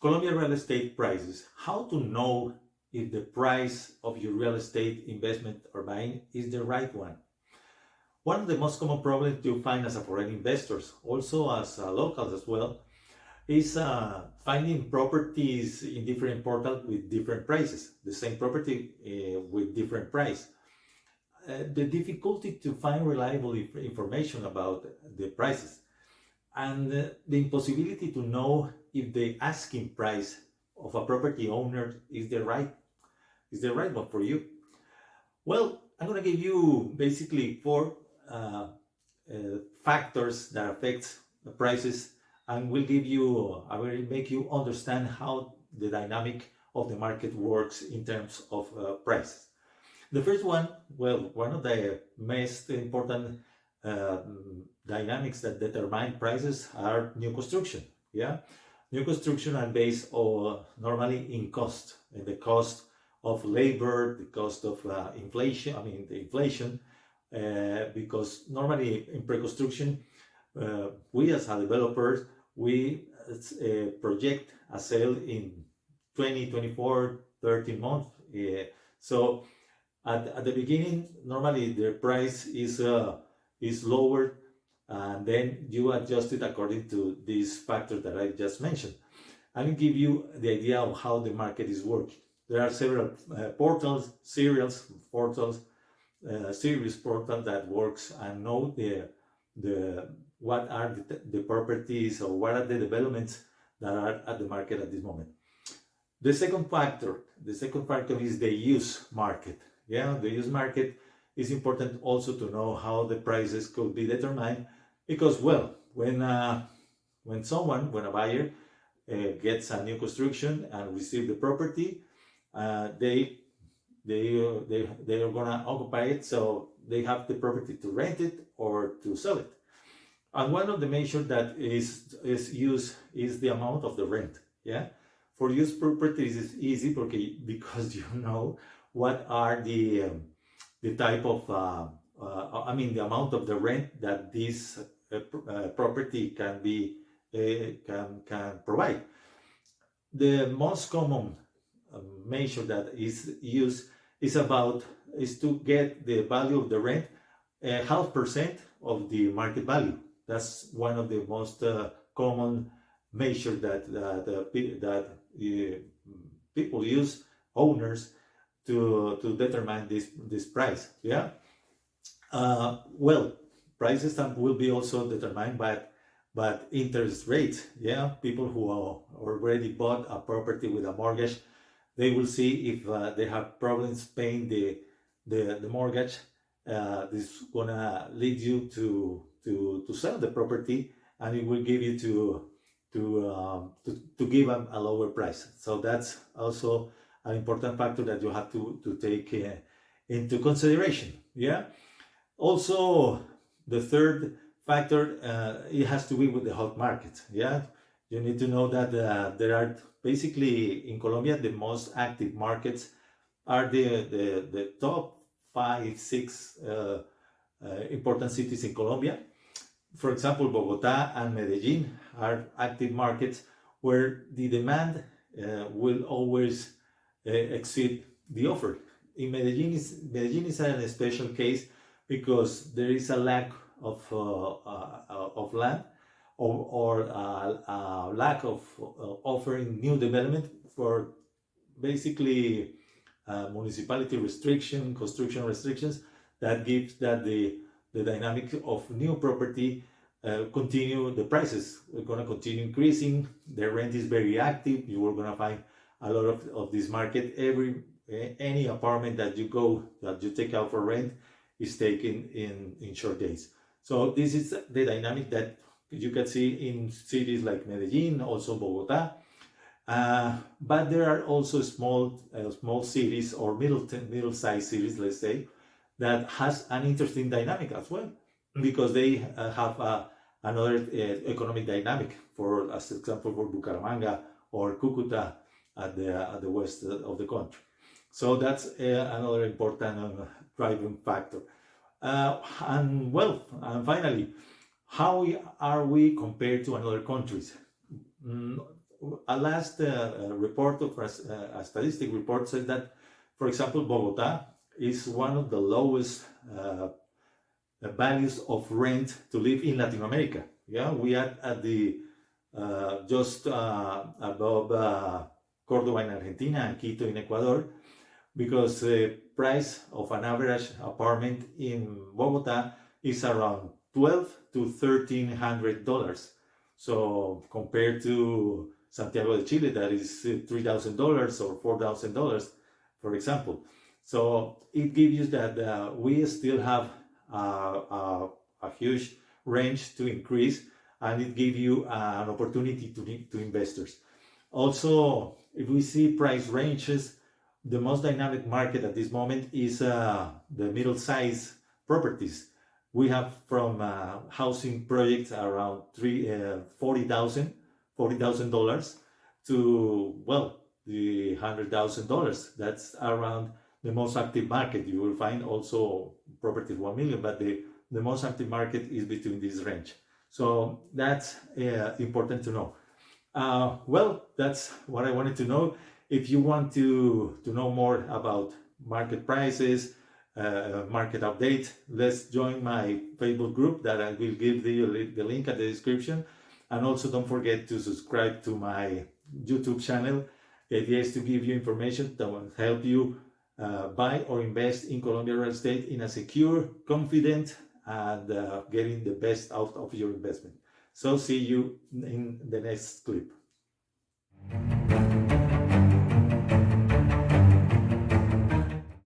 Colombia real estate prices. How to know if the price of your real estate investment or buying is the right one? One of the most common problems you find as a foreign investors, also as locals as well, is finding properties in different portals with different prices, the same property with different price. The difficulty to find reliable information about the prices, and the impossibility to know if the asking price of a property owner is the right one for you. Well, I'm going to give you basically four factors that affect the prices, and I will make you understand how the dynamic of the market works in terms of prices. The first one, well, one of the most important dynamics that determine prices are new construction. Yeah, new construction are based on normally in cost, and the cost of labor, the cost of inflation. I mean the inflation, because normally in pre-construction, we as a developers we project a sale in 20, 24, 30 months. So at the beginning, normally the price is lower, and then you adjust it according to these factors that I just mentioned. I will give you the idea of how the market is working. There are several portals, series portals that works and know what are the properties or what are the developments that are at the market at this moment. The second factor is the use market. Yeah, the use market is important also to know how the prices could be determined, because well, when a buyer gets a new construction and receive the property, they are gonna occupy it, so they have the property to rent it or to sell it. And one of the measures that is used is the amount of the rent. Yeah, for used properties it's easy because you know what are the type of the amount of the rent that this property can be can provide. The most common measure that is used is to get the value of the rent 0.5% of the market value. That's one of the most common measures that people use, owners, to determine this price. Yeah. Well, prices will be also determined by interest rates. Yeah, people who already bought a property with a mortgage, they will see if they have problems paying the mortgage. This is gonna lead you to sell the property, and it will give you to give them a lower price. So that's also an important factor that you have to take into consideration. Yeah. Also, the third factor, it has to be with the hot market. Yeah, you need to know that there are basically in Colombia the most active markets are the top 5, 6 important cities in Colombia. For example, Bogota and Medellin are active markets where the demand will always exceed the offer. In Medellin is a special case because there is a lack of land or a lack of offering new development for basically municipality construction restrictions that gives that the dynamic of new property continue. The prices are going to continue increasing. The rent is very active. You are going to find a lot of this market. Any apartment that you take out for rent is taken in short days. So this is the dynamic that you can see in cities like Medellin, also Bogota. But there are also small cities or middle-sized cities, let's say, that has an interesting dynamic as well, because they have another economic dynamic. For as example, for Bucaramanga or Cucuta at the west of the country. So that's another important driving factor. And finally, how are we compared to other countries? a last report of a statistic report says that, for example, Bogota is one of the lowest values of rent to live in Latin America. Yeah, we are at the just above Cordoba in Argentina and Quito in Ecuador, because the price of an average apartment in Bogota is around $1,200 to $1,300. So compared to Santiago de Chile, that is $3,000 or $4,000, for example. So it gives you that we still have a huge range to increase, and it gives you an opportunity to investors. Also, if we see price ranges, the most dynamic market at this moment is the middle-size properties. We have from housing projects around $40,000 to, well, the $100,000. That's around the most active market. You will find also properties 1 million, but the most active market is between this range. So that's important to know. Well, that's what I wanted to know. If you want to know more about market prices, market update, let's join my Facebook group that I will give the link at the description. And also don't forget to subscribe to my YouTube channel. The idea is to give you information that will help you buy or invest in Colombia real estate in a secure, confident, and getting the best out of your investment. So see you in the next clip.